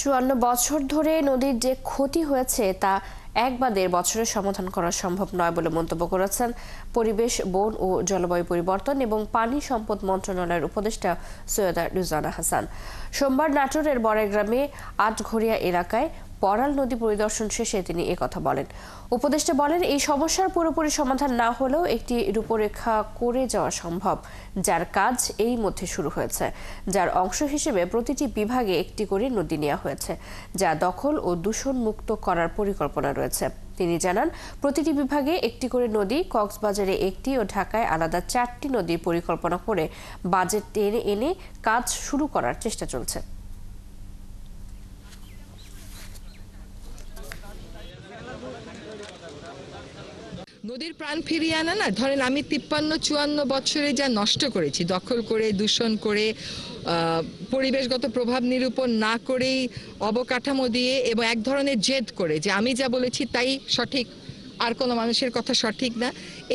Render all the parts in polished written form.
৫৪ বছর ধরে নদীর যে ক্ষতি হয়েছে তা এক বা দেড় বছরে সমাধান করা সম্ভব নয় বলে মন্তব্য করেছেন পরিবেশ, বন ও জলবায়ু পরিবর্তন এবং পানি সম্পদ মন্ত্রণালয়ের উপদেষ্টা সৈয়দা রিজওয়ানা হাসান। সোমবার নাটোরের বড়াইগ্রামে আটঘরিয়া এলাকায় বড়াল নদী পরিদর্শন শেষে তিনি একথা বলেন। উপদেষ্টা বলেন, এই সমস্যার পুরোপুরি সমাধান না হলেও একটি রূপরেখা করে যাওয়া সম্ভব, যার কাজ এই মধ্যে শুরু হয়েছে, যার অংশ হিসেবে প্রতিটি বিভাগে একটি করে নদী নেওয়া হয়েছে, যা দখল ও দূষণ মুক্ত করার পরিকল্পনা রয়েছে। তিনি জানান, প্রতিটি বিভাগে একটি করে নদী, কক্সবাজারে একটি ও ঢাকায় আলাদা 4টি নদীর পরিকল্পনা করে বাজেট টেনে এনে কাজ শুরু করার চেষ্টা চলছে। নদীর প্রাণ ফিরিয়ে আনা না, ধরেন আমি 53-54 বছরে যা নষ্ট করেছি, দখল করে, দূষণ করে, পরিবেশগত প্রভাব নিরূপণ না করেই অবকাঠামো দিয়ে এবং এক ধরনের জেদ করে যে আমি যা বলেছি তাই সঠিক, আর কোনো মানুষের কথা সঠিক না,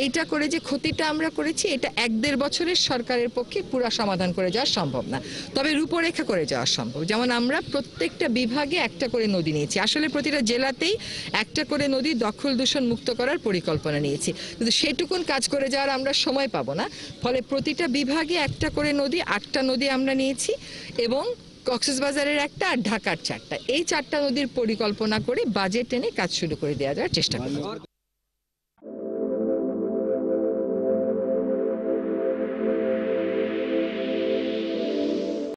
এইটা করে যে ক্ষতিটা আমরা করেছি, এটা 1-1.5 বছরের সরকারের পক্ষে পুরো সমাধান করে যাওয়া সম্ভব না। তবে রূপরেখা করে যাওয়া সম্ভব। যেমন আমরা প্রত্যেকটা বিভাগে একটা করে নদী নিয়েছি, আসলে প্রতিটা জেলাতেই একটা করে নদী দখল দূষণ মুক্ত করার পরিকল্পনা নিয়েছি, কিন্তু সেটুকুন কাজ করে যাওয়ার আমরা সময় পাবো না। ফলে প্রতিটা বিভাগে একটা করে নদী, 8টা নদী আমরা নিয়েছি এবং কক্সবাজারের একটা আর ঢাকার 4টা, এই 4টা নদীর পরিকল্পনা করে বাজেট এনে কাজ শুরু করে দেওয়া যাওয়ার চেষ্টা করব।